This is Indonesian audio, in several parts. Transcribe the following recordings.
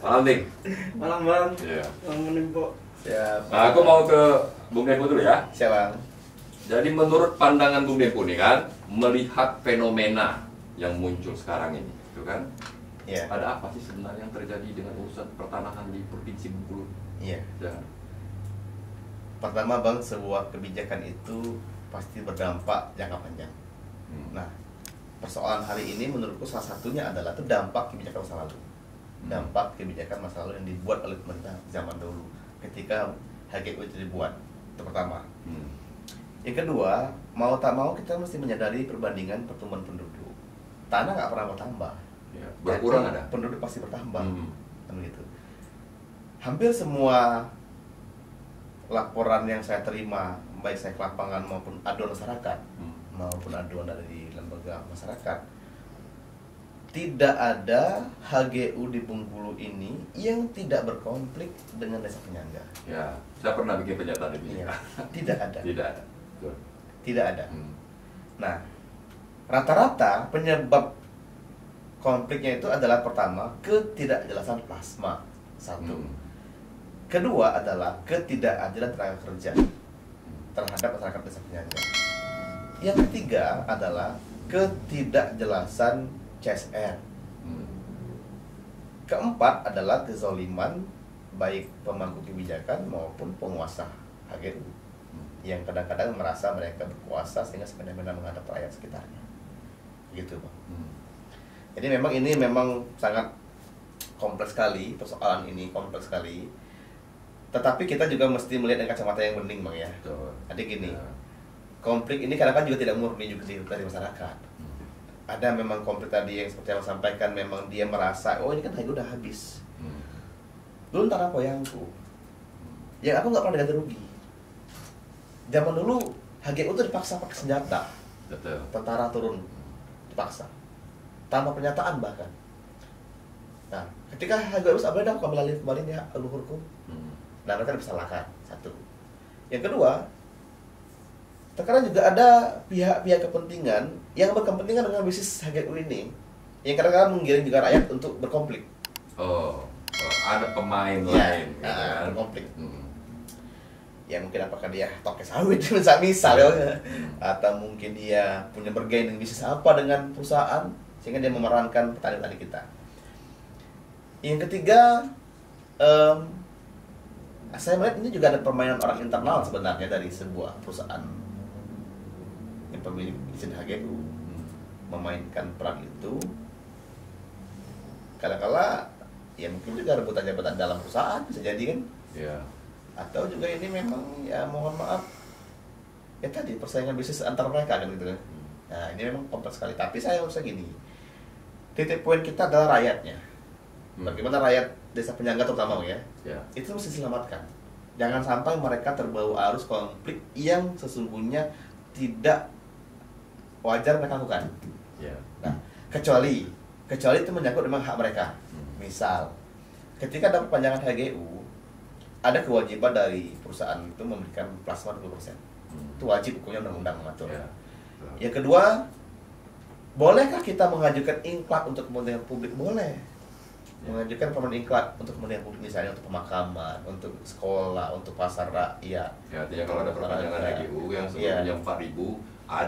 Malam, Ting. Malam bang. Iya. Malam menimpo. Siap. Nah, aku mau ke Bung Dempo dulu ya. Siap bang. Jadi menurut pandangan Bung Dempo nih kan, melihat fenomena yang muncul sekarang ini, itu kan, Iya. ada apa sih sebenarnya yang terjadi dengan urusan pertanahan di Provinsi Bengkulu? Iya. Ya. Pertama bang, sebuah kebijakan itu pasti berdampak jangka panjang. Nah, persoalan hari ini menurutku salah satunya adalah itu dampak kebijakan masa lalu. Dampak kebijakan masa lalu yang dibuat oleh pemerintah zaman dulu ketika HGU itu dibuat. Itu pertama. Yang kedua, mau tak mau kita mesti menyadari perbandingan pertumbuhan penduduk. Tanah nggak pernah bertambah. Ya, berkurang Jadi, ada. penduduk pasti bertambah. Kan gitu. Hampir semua laporan yang saya terima, baik saya ke lapangan maupun aduan masyarakat, maupun aduan dari lembaga masyarakat, tidak ada HGU di Bengkulu ini yang tidak berkonflik dengan desa penyangga. Ya, saya pernah bikin pernyataan ini. Iya, tidak ada. Tidak ada. Betul. Tidak ada. Nah, rata-rata penyebab konfliknya itu adalah pertama, ketidakjelasan plasma. Satu. Kedua adalah ketidakadilan tenaga kerja terhadap masyarakat desa penyangga. Yang ketiga adalah ketidakjelasan CSR. Keempat adalah kezaliman baik pemangku kebijakan maupun penguasa HGU yang kadang-kadang merasa mereka berkuasa sehingga semena-mena menghadap rakyat sekitarnya. Gitu, Bang. Jadi memang ini memang sangat kompleks sekali, persoalan ini kompleks sekali. Tetapi kita juga mesti melihat dengan kacamata yang bening, Bang ya. Betul. Jadi gini, Ya. konflik ini kadang-kadang juga tidak murni juga dari masyarakat. Ada memang konflik tadi yang seperti yang sampaikan, memang dia merasa, oh ini kan HGU udah habis. Belum tanah poyangku. Yang aku nggak pernah ganti rugi. Zaman dulu HGU itu dipaksa pakai senjata. Betul. Tentara turun dipaksa. Tanpa pernyataan bahkan. Nah, ketika HGU habis, boleh dah aku ambil alih kembali ya leluhurku. Dan mereka disalahkan. Satu. Yang kedua, terkadang juga ada pihak-pihak kepentingan yang berkepentingan dengan bisnis HGU ini, yang kadang-kadang menggiring juga rakyat untuk berkonflik. Ada pemain Ya, lain, gitu kan? berkonflik. Ya mungkin apakah dia toke sawit misal ya, atau mungkin dia punya bergaining bisnis apa dengan perusahaan sehingga dia memerankan petani-petani kita. Yang ketiga, saya melihat ini juga ada permainan orang internal sebenarnya dari sebuah perusahaan yang pemilik izin HGU memainkan peran itu. Kadang-kala ya mungkin juga rebutan jabatan dalam perusahaan bisa jadi kan. Ya. Atau juga ini memang ya mohon maaf ya tadi persaingan bisnis antar mereka kan gitu kan. Nah ini memang kompleks sekali, tapi saya harusnya gini, titik poin kita adalah rakyatnya. Bagaimana rakyat desa penyangga terutama ya, itu mesti diselamatkan. Jangan sampai mereka terbawa arus konflik yang sesungguhnya tidak wajar mereka lakukan. Nah kecuali itu menyangkut memang hak mereka. Misal ketika ada perpanjangan HGU, ada kewajiban dari perusahaan itu memberikan plasma 20%. Itu wajib, hukumnya undang-undang mengatur. Yang kedua, bolehkah kita mengajukan inklat untuk kepentingan publik? Boleh. Mengajukan permohonan inklat untuk kepentingan publik, misalnya untuk pemakaman, untuk sekolah, untuk pasar rakyat. Ya, artinya kalau ada perpanjangan HGU yang Iya. sebelumnya 4.000,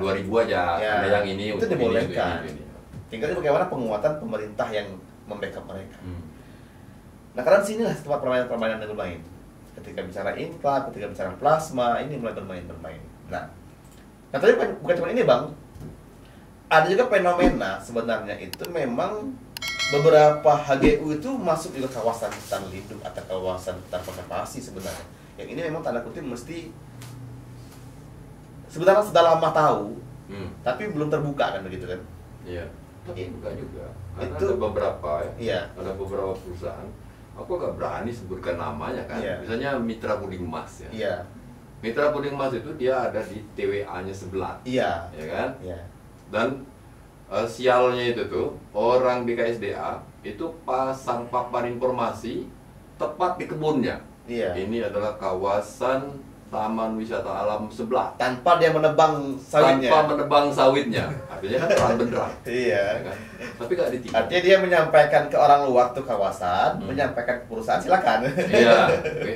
2.000 aja. Ya, Ada yang ini itu untuk dibolehkan. ini. Tinggal bagaimana penguatan pemerintah yang membackup mereka. Nah, karena sinilah tempat permainan-permainan yang bermain. Ketika bicara inklat, ketika bicara plasma, ini mulai bermain. Nah, tapi bukan cuma ini, Bang. Ada juga fenomena sebenarnya itu memang beberapa HGU itu masuk juga kawasan hutan lindung atau kawasan hutan konservasi sebenarnya. Yang ini memang tanda kutip mesti sebenarnya sudah lama tahu, tapi belum terbuka kan begitu kan? Iya. Tapi enggak juga. Karena Itu- ada beberapa Iya. ada beberapa perusahaan. Aku agak berani sebutkan namanya kan. Iya. Misalnya Mitra Puding Mas ya. Iya. Mitra Puding Mas itu dia ada di TWA-nya sebelah. Iya. Ya kan? Iya. Dan sialnya itu tuh orang BKSDA itu pasang papan informasi tepat di kebunnya. Iya. Ini adalah kawasan taman wisata alam sebelah tanpa dia menebang sawitnya. tanpa menebang sawitnya. Artinya kan terang benderang. Iya. Ya kan? Tapi nggak ditinggal. Artinya dia menyampaikan ke orang luar tuh kawasan, menyampaikan ke perusahaan, silakan. Iya,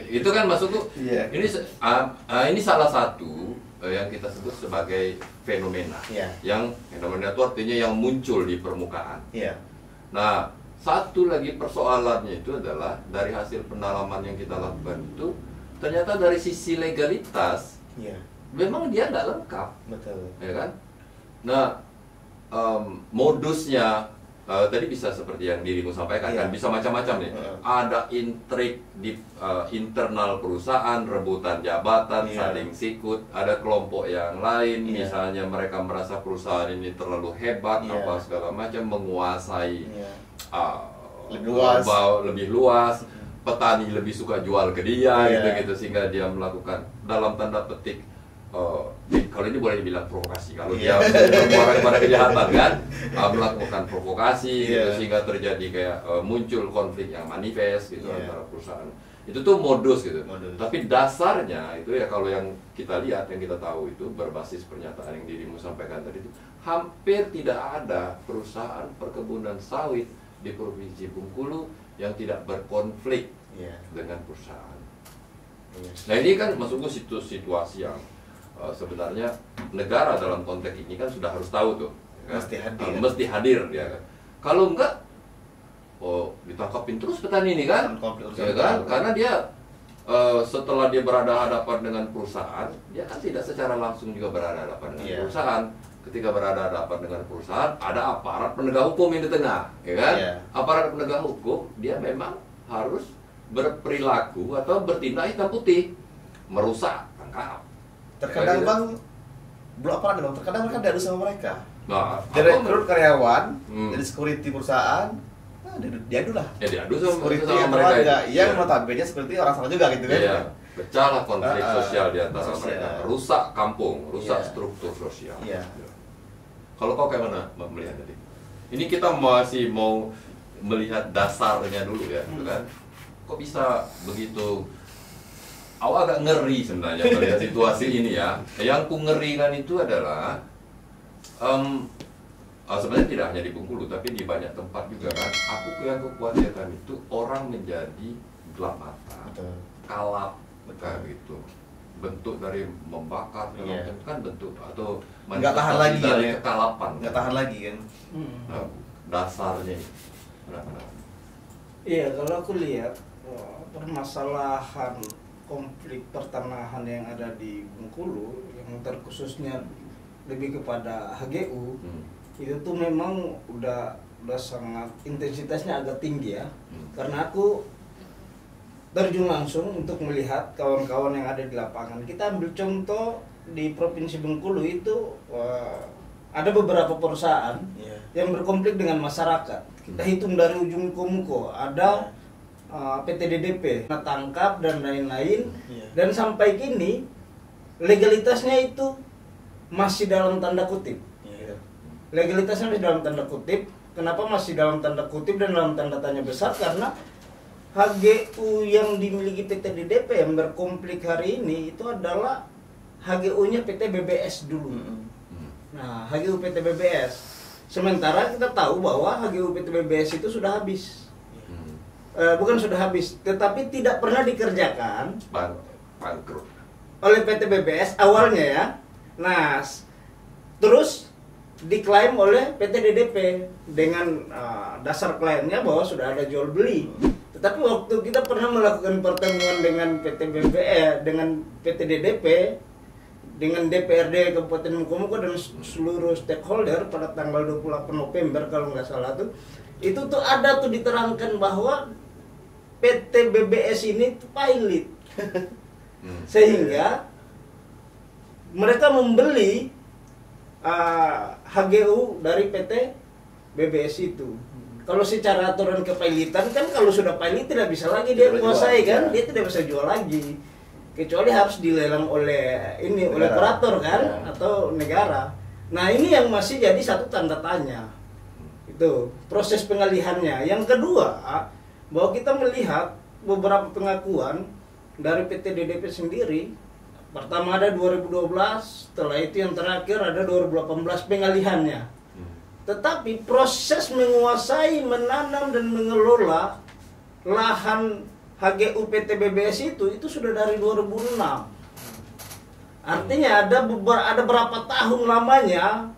itu kan maksudku. Iya. Ini salah satu yang kita sebut sebagai fenomena. Iya. Yang fenomena itu artinya yang muncul di permukaan. Iya. Nah, satu lagi persoalannya itu adalah dari hasil pendalaman yang kita lakukan itu ternyata dari sisi legalitas Iya. memang dia nggak lengkap, Betul. ya kan? Nah, modusnya tadi bisa seperti yang dirimu sampaikan Iya. kan, bisa macam-macam nih. Ada intrik di internal perusahaan, rebutan jabatan, Iya. saling sikut. Ada kelompok yang lain, Iya. misalnya mereka merasa perusahaan ini terlalu hebat, Iya. apa segala macam, menguasai Iya. lebih Lebih luas. petani lebih suka jual ke dia, Iya. gitu-gitu, sehingga dia melakukan dalam tanda petik. Kalau ini boleh dibilang provokasi, kalau Iya. dia bermuara kepada kejahatan kan, melakukan provokasi, gitu, Iya. sehingga terjadi kayak muncul konflik yang manifest gitu Iya. antara perusahaan. Itu tuh modus gitu. Modus. Tapi dasarnya itu ya kalau yang kita lihat, yang kita tahu itu berbasis pernyataan yang dirimu sampaikan tadi itu, hampir tidak ada perusahaan perkebunan sawit di Provinsi Bengkulu yang tidak berkonflik Iya. dengan perusahaan. Iya. Nah ini kan maksudku situasi yang sebenarnya negara dalam konteks ini kan sudah harus tahu tuh, ya kan? Mesti hadir. Mesti hadir ya kan. Kalau enggak, ditangkapin terus petani ini kan, Konflik ya kan? Karena dia setelah dia berada hadapan dengan perusahaan, dia kan tidak secara langsung juga berada hadapan dengan Iya. perusahaan. Ketika berada hadapan dengan perusahaan, ada aparat penegak hukum yang di tengah, ya kan? Iya. Aparat penegak hukum dia memang harus berperilaku atau bertindak hitam putih, merusak, tangkap. Terkadang Ya, bang, belum apa bang, terkadang mereka diadu sama mereka. Nah, Direkrut karyawan, Hmm. jadi security perusahaan, nah, diadu lah. ya diadu sama, Security sama atau mereka warga, itu. yang notabene seperti orang sana juga gitu kan. Iya, pecahlah konflik Ah, sosial di antara sosial. mereka, rusak kampung, rusak Iya. struktur sosial. Iya. Kalau kau kayak mana melihat tadi? Ini kita masih mau melihat dasarnya dulu ya, gitu kan? Kok bisa begitu? Awak agak ngeri sebenarnya melihat situasi ini ya. Yang ku ngerikan itu adalah sebenarnya tidak hanya di Bengkulu, tapi di banyak tempat juga kan. Aku yang kekhawatirkan itu orang menjadi gelap mata, Betul. kalap, Betul. kayak gitu. Bentuk dari membakar, Iya. kan bentuk atau Nggak tahan lagi dari ya. kekalapan. Nggak tahan lagi kan. Nah, dasarnya itu. Kenapa? Iya, kalau aku lihat permasalahan konflik pertanahan yang ada di Bengkulu yang terkhususnya lebih kepada HGU itu tuh memang udah sangat intensitasnya agak tinggi ya. Karena aku terjun langsung untuk melihat kawan-kawan yang ada di lapangan. Kita ambil contoh di Provinsi Bengkulu itu ada beberapa perusahaan Iya. yang berkonflik dengan masyarakat. Kita hitung dari ujung ke muko, ada PT DDP, tangkap dan lain-lain. Iya. Dan sampai kini legalitasnya itu masih dalam tanda kutip. Iya. Legalitasnya masih dalam tanda kutip. Kenapa masih dalam tanda kutip dan dalam tanda tanya besar? Karena HGU yang dimiliki PT DDP yang berkonflik hari ini itu adalah HGU-nya PT BBS dulu. Nah, HGU PT BBS. Sementara kita tahu bahwa HGU PT BBS itu sudah habis. Bukan sudah habis, tetapi tidak pernah dikerjakan Bangkrut. oleh PT BBS awalnya ya. Nah, terus diklaim oleh PT DDP dengan dasar klaimnya bahwa sudah ada jual beli. Tetapi waktu kita pernah melakukan pertemuan dengan PT BBS, dengan PT DDP, dengan DPRD Kabupaten Mukomuko dan seluruh stakeholder pada tanggal 28 November kalau nggak salah tuh, itu tuh ada tuh diterangkan bahwa PT BBS ini tuh pilot. Sehingga mereka membeli HGU dari PT BBS itu. Kalau secara aturan kepailitan kan kalau sudah pilot tidak bisa lagi dia Tidak kuasai jual, kan, ya. dia tidak bisa jual lagi. Kecuali harus dilelang oleh oleh Negara. operator kan Ya. atau negara. Nah, ini yang masih jadi satu tanda tanya. Itu proses pengalihannya. Yang kedua, bahwa kita melihat beberapa pengakuan dari PT DDP sendiri Pertama ada 2012, setelah itu yang terakhir ada 2018 pengalihannya. Tetapi proses menguasai, menanam dan mengelola lahan HGU PT BBS itu sudah dari 2006. Artinya ada berapa tahun lamanya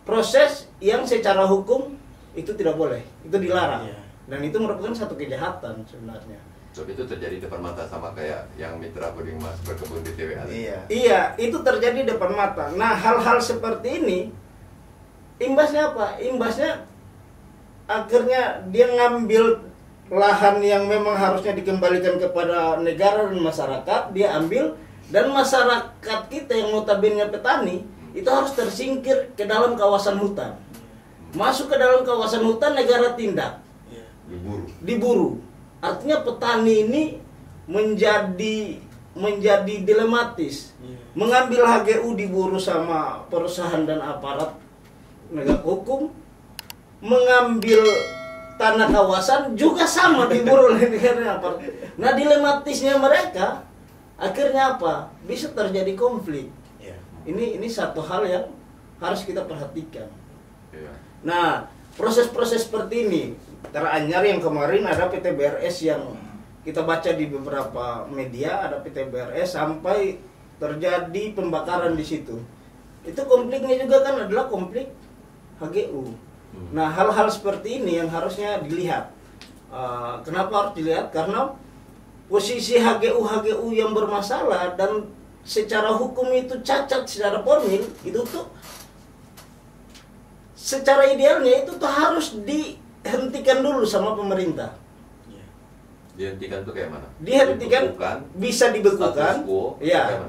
proses yang secara hukum itu tidak boleh, itu dilarang. Dan itu merupakan satu kejahatan sebenarnya. Tapi itu terjadi depan mata sama kayak yang mitra puding emas berkebun di TWA. Iya, itu terjadi depan mata. Nah, hal-hal seperti ini imbasnya apa? Imbasnya akhirnya dia ngambil lahan yang memang harusnya dikembalikan kepada negara dan masyarakat, dia ambil, dan masyarakat kita yang notabene petani itu harus tersingkir ke dalam kawasan hutan. Masuk ke dalam kawasan hutan, negara tindak. Diburu. Artinya petani ini menjadi dilematis. Mengambil HGU diburu sama perusahaan dan aparat penegak hukum, mengambil tanah kawasan juga sama diburu oleh negara aparat. Nah, dilematisnya mereka akhirnya apa? Bisa terjadi konflik. Ini satu hal yang harus kita perhatikan. Nah, proses-proses seperti ini teranyar yang kemarin ada PT BRS yang kita baca di beberapa media, ada PT BRS sampai terjadi pembakaran di situ. Itu konfliknya juga kan adalah konflik HGU. Nah, hal-hal seperti ini yang harusnya dilihat. Kenapa harus dilihat? Karena posisi HGU yang bermasalah dan secara hukum itu cacat secara formil, itu tuh secara idealnya itu tuh harus dihentikan dulu sama pemerintah. Dihentikan itu kayak mana? Dihentikan, bisa dibekukan. Ya,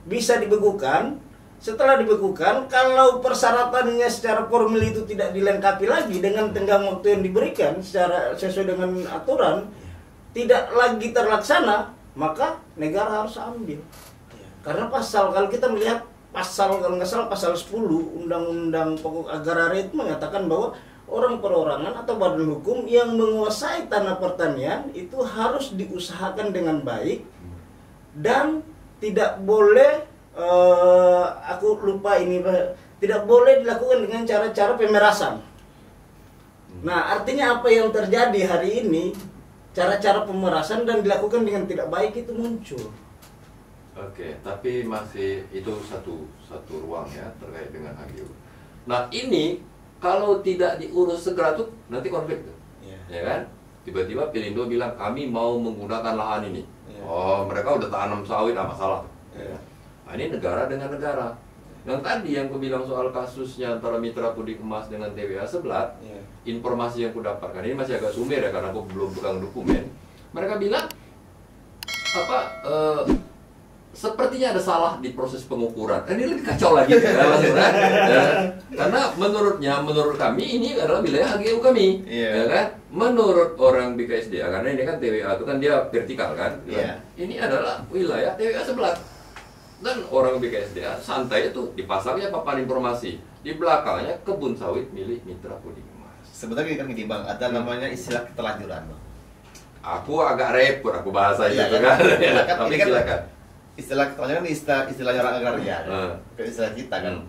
bisa dibekukan. Setelah dibekukan, kalau persyaratannya secara formil itu tidak dilengkapi lagi dengan tenggang waktu yang diberikan secara sesuai dengan aturan, tidak lagi terlaksana, maka negara harus ambil. Karena kalau kita melihat kalau nggak salah pasal 10 Undang-Undang Pokok Agraria itu mengatakan bahwa orang perorangan atau badan hukum yang menguasai tanah pertanian itu harus diusahakan dengan baik dan tidak boleh tidak boleh dilakukan dengan cara-cara pemerasan. Nah, artinya apa yang terjadi hari ini, cara-cara pemerasan dan dilakukan dengan tidak baik itu muncul. Oke, tapi masih itu satu ruang ya terkait dengan HGU. Nah, ini kalau tidak diurus segera tuh nanti konflik tuh. Ya kan? Tiba-tiba Pelindo bilang kami mau menggunakan lahan ini. Oh, mereka udah tanam sawit, apa masalah. Nah, ini negara dengan negara. Yang tadi yang aku bilang soal kasusnya antara Mitra Puding Emas dengan TWA Seblat, informasi yang aku dapatkan ini masih agak sumir ya karena aku belum pegang dokumen. Mereka bilang sepertinya ada salah di proses pengukuran. Ini lebih kacau lagi karena menurut kami ini adalah wilayah HGU kami, ya kan? Menurut orang BKSDA, karena ini kan TWA itu kan dia vertikal kan, ini adalah wilayah TWA Seblat. Dan orang BKSDA santai itu dipasangnya papan informasi, di belakangnya kebun sawit milik Mitra Puding Emas. Sebenarnya kan gini Bang, ada namanya istilah keterlanjuran Bang. Aku agak repot aku bahasa itu kan. Tapi silakan. Istilah keterlanjuran istilahnya orang agraria, istilah kita kan.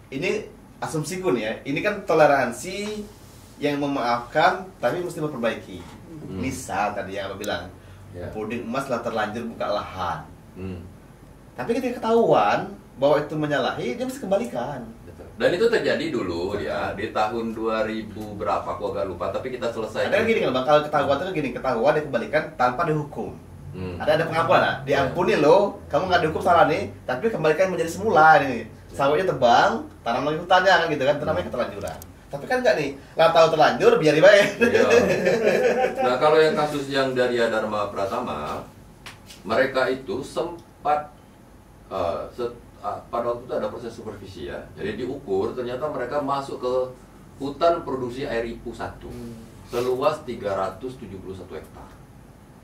Ini asumsiku nih ya, ini kan toleransi yang memaafkan tapi mesti memperbaiki. Misal tadi yang lo bilang, Puding Emas telah terlanjur buka lahan. Tapi ketika ketahuan bahwa itu menyalahi, dia mesti kembalikan. Dan itu terjadi dulu ya di tahun 2000 berapa aku agak lupa, tapi kita selesai. Ada gini kan Bang, kalau ketahuan itu gini, ketahuan dia kembalikan tanpa dihukum. Ada pengakuan lah, diampuni loh, kamu nggak dihukum salah nih, tapi kembalikan menjadi semula nih. Sawitnya tebang, tanam lagi hutannya kan gitu kan, itu namanya keterlanjuran. Tapi kan enggak nih, nggak tahu terlanjur biar dibayar. Nah, kalau yang kasus yang dari Dharma Pratama, mereka itu sempat pada waktu itu ada proses supervisi ya. Jadi diukur, ternyata mereka masuk ke hutan produksi air IPU 1 seluas 371 hektar.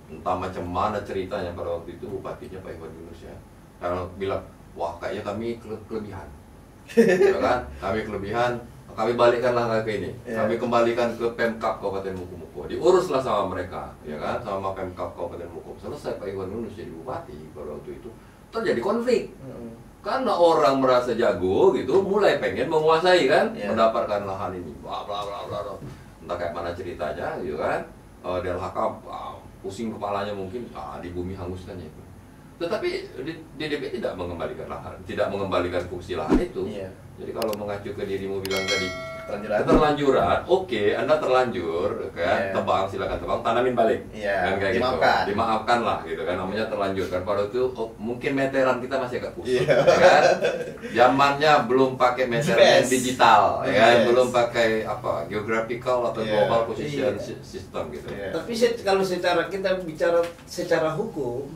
Entah macam mana ceritanya pada waktu itu bupatinya Pak Iwan Yunus ya. Karena bilang, wah kayaknya kami kelebihan. Ya kan? Kami kelebihan, kami balikkanlah ke ini. Kami kembalikan ke Pemkab Kabupaten Mukomuko. Diuruslah sama mereka, ya kan? Sama Pemkab Kabupaten Mukomuko. Selesai Pak Iwan Yunus jadi bupati pada waktu itu. terjadi konflik. Karena orang merasa jago gitu, mulai pengen menguasai kan, mendapatkan lahan ini, bla bla bla bla, entah kayak mana ceritanya, gitu kan. DLHK pusing kepalanya mungkin, di bumi hanguskan itu. Tetapi DDP tidak mengembalikan lahan, tidak mengembalikan fungsi lahan itu. Jadi kalau mengacu ke dirimu bilang tadi, keterlanjuran, oke, Anda terlanjur, kan, tebang silakan tebang, tanamin balik, kan kayak dimaafkan. gitu, dimaafkan lah, gitu kan, namanya terlanjur kan. Pada itu mungkin meteran kita masih agak kusut, ya kan, zamannya belum pakai meteran digital, ya kan, belum pakai apa geographical atau global position system gitu. Tapi kalau secara kita bicara secara hukum,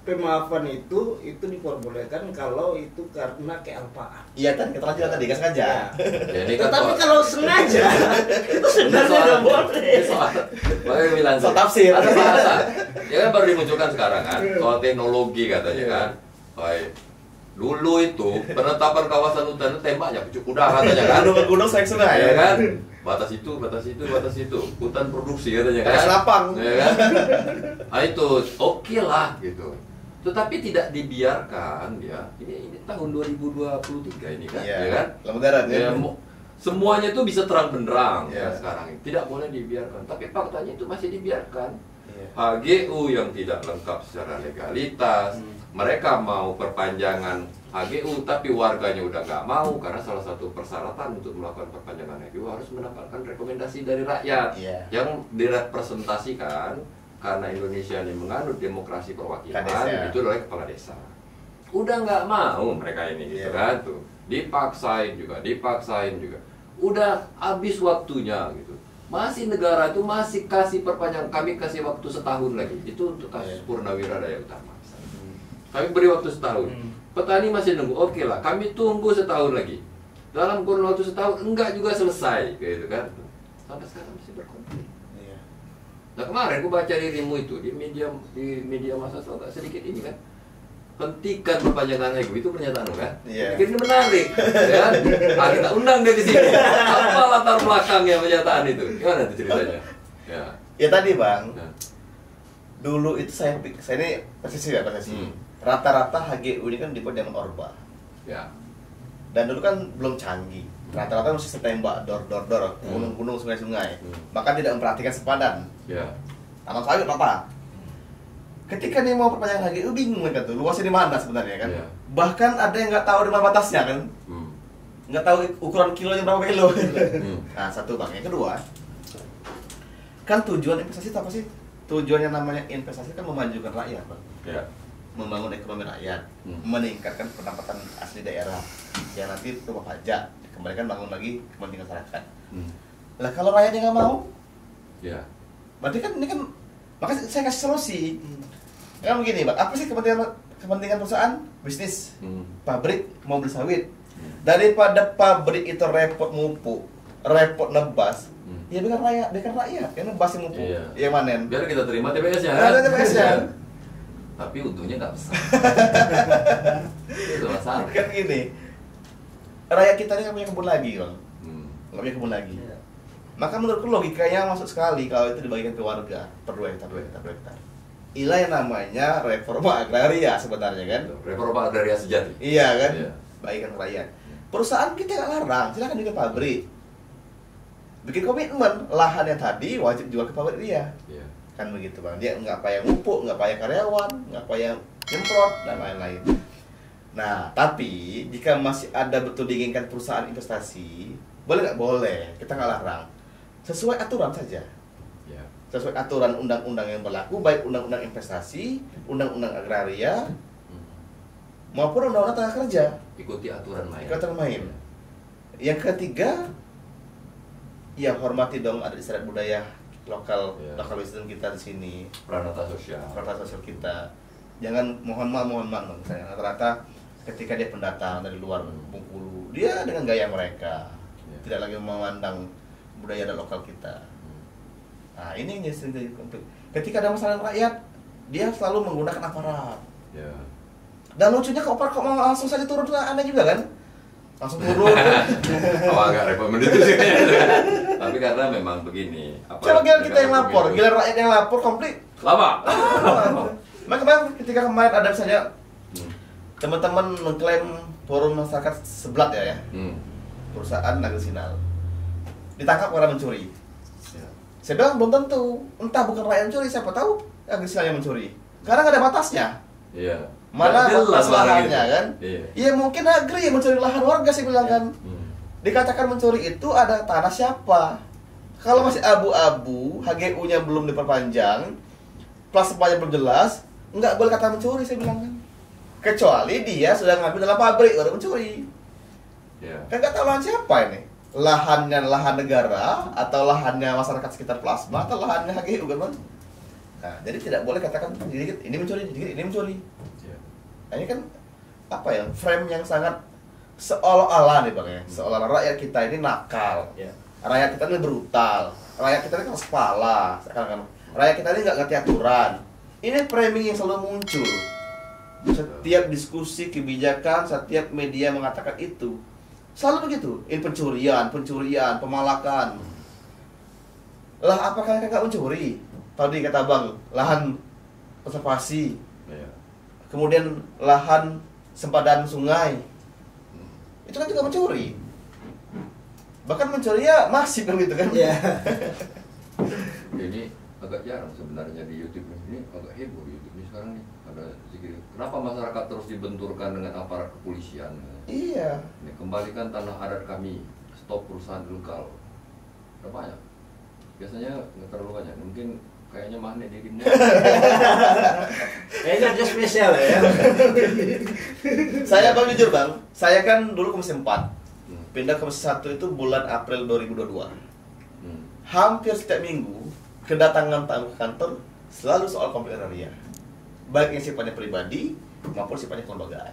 pemaafan itu diperbolehkan kalau itu karena kealpaan. Iya kan, keterlanjuran tadi, kan sengaja. Jadi kan Tetapi kalau sengaja itu sebenarnya nggak boleh. Makanya bilang So tafsir. ada bahasa. Ya kan baru dimunculkan sekarang kan, soal teknologi katanya kan. Baik. Dulu itu penetapan kawasan hutan itu tembaknya pucuk kuda katanya kan. Gunung selain sungai Ya kan? Batas itu, batas itu, batas itu. Hutan produksi katanya kan. Selapang. Ya kan? Nah itu oke lah gitu. Tetapi tidak dibiarkan ya. Ini tahun 2023 ini kan, ya kan? Lebaran Ya, semuanya itu bisa terang benderang Yeah. ya sekarang ini. Tidak boleh dibiarkan. Tapi faktanya itu masih dibiarkan. HGU yang tidak lengkap secara legalitas. Mereka mau perpanjangan HGU tapi warganya udah nggak mau karena salah satu persyaratan untuk melakukan perpanjangan HGU harus mendapatkan rekomendasi dari rakyat yang direpresentasikan karena Indonesia ini menganut demokrasi perwakilan itu oleh kepala desa. Udah nggak mau mereka ini gitu kan tuh, dipaksain juga. Udah habis waktunya gitu. Masih negara itu masih kasih perpanjang, kami kasih waktu setahun lagi. Itu untuk kasus Purnawira Daya Utama. Kami beri waktu setahun. Petani masih nunggu, oke lah, kami tunggu setahun lagi. Dalam kurun waktu setahun enggak juga selesai, gitu kan? Sampai sekarang masih berkonflik. Nah kemarin aku baca dirimu itu di media massa itu agak sedikit ini kan, hentikan perpanjangan HGU itu pernyataan kan? Ini menarik, ya? Nah, kita undang dia di sini. Apa latar belakangnya pernyataan itu? Gimana itu ceritanya? Ya tadi bang, dulu itu saya ini persisi. Rata-rata HGU ini kan dibuat dengan Orba. Ya. Dan dulu kan belum canggih. Rata-rata masih tembak, dor, gunung-gunung, sungai-sungai. Maka tidak memperhatikan sepadan. Taman sawit apa? Ketika dia mau perpanjangan HGU bingung mereka tuh, luasnya di mana sebenarnya kan? Bahkan ada yang nggak tahu di mana batasnya kan? Nggak tahu ukuran kilonya berapa kilo. Nah satu bang, yang kedua, kan tujuan investasi itu apa sih? Tujuan yang namanya investasi kan memajukan rakyat bang. Membangun ekonomi rakyat, meningkatkan pendapatan asli daerah, yang nanti rumah pajak dikembalikan bangun lagi kepentingan masyarakat. Lah kalau rakyatnya nggak mau, berarti kan ini kan, maka saya kasih solusi. Kan begini bang, apa sih kepentingan perusahaan bisnis, pabrik mau beli sawit, daripada pabrik itu repot mupuk, repot nebas, ya biar rakyat yang nebas yang mupuk, yang manen. Biar kita terima TBS-nya. TBS-nya. Tapi untungnya nggak besar. Itu masalah. Kan gini, rakyat kita ini nggak punya kebun lagi bang, nggak punya kebun lagi. Maka menurutku logikanya masuk sekali kalau itu dibagikan ke warga per 2 hektar. Inilah yang namanya reforma agraria sebenarnya kan? Reforma agraria sejati. Iya kan? Bagikan ke rakyat. Perusahaan kita nggak larang, silakan juga pabrik. Bikin komitmen, lahannya tadi wajib jual ke pabrik dia. Kan begitu bang, dia nggak payah ngupuk, nggak payah karyawan, nggak payah nyemprot dan lain-lain. Nah, tapi jika masih ada betul diinginkan perusahaan investasi, boleh nggak? Boleh, kita nggak larang. Sesuai aturan saja. Sesuai aturan undang-undang yang berlaku, baik undang-undang investasi, undang-undang agraria, maupun undang-undang tenaga kerja. Ikuti aturan main. Yang ketiga, ya hormati dong adat istiadat budaya lokal wisdom kita di sini. Pranata sosial kita. Jangan mohon maaf misalnya rata-rata ketika dia pendatang dari luar Bengkulu, dia dengan gaya mereka tidak lagi memandang budaya dan lokal kita. Nah ini yang jadi konflik. Ketika ada masalah rakyat, dia selalu menggunakan aparat. Dan lucunya kok langsung saja turun ke Anda juga kan? Langsung turun. Agak repot itu sih. Tapi karena memang begini. Coba kita yang lapor, gila rakyat yang lapor konflik. Lama. Ketika kemarin ada misalnya teman-teman mengklaim forum masyarakat Seblat ya, perusahaan Negeri Sinal ditangkap karena mencuri. Ya. Saya bilang belum tentu, entah bukan rakyat mencuri, siapa tahu Negeri Sinal yang mencuri. Karena nggak ada batasnya. Iya. Mana Jelas batas lah lahannya gitu. kan? Iya. Ya mungkin negeri yang mencuri lahan warga, saya bilang kan. Dikatakan mencuri itu ada tanah siapa? Kalau masih abu-abu, HGU-nya belum diperpanjang, plasmanya belum jelas, nggak boleh kata mencuri, saya bilang kan. Kecuali dia sudah ngambil dalam pabrik, baru mencuri. Ya. Kan nggak tahu lahan siapa ini. Lahannya lahan negara, atau lahannya masyarakat sekitar plasma, atau lahannya HGU kan, Bang? Nah, jadi tidak boleh katakan dikit ini mencuri, dikit ini mencuri. Ya. Nah, ini kan apa ya, frame yang sangat seolah-olah nih Bang ya, seolah rakyat kita ini nakal. Ya. Rakyat kita ini brutal, rakyat kita ini keras kepala, sekarang kan rakyat kita ini nggak ngerti aturan. Ini framing yang selalu muncul. Setiap diskusi kebijakan, setiap media mengatakan itu, selalu begitu. Ini pencurian, pemalakan. Lah apakah mereka nggak mencuri? Tadi kata Bang, lahan konservasi, Ya. kemudian lahan sempadan sungai, itu kan juga mencuri. Bahkan mencuri ya masif kan gitu kan? Iya. Ini agak jarang sebenarnya di YouTube ini, agak heboh di YouTube ini sekarang nih. Ada sedikit. Kenapa masyarakat terus dibenturkan dengan aparat kepolisian? Iya. Ini kembalikan tanah adat kami, stop perusahaan ilegal. Ada banyak. Biasanya nggak terlalu banyak. Mungkin kayaknya magnet di mall. Kayaknya dia spesial ya. Saya Bang jujur Bang, saya kan dulu Komisi 4. Pindah ke Komisi 1 itu bulan April 2022. Hampir setiap minggu kedatangan tamu ke kantor selalu soal konflik agraria. Baik yang sifatnya pribadi maupun sifatnya kelembagaan.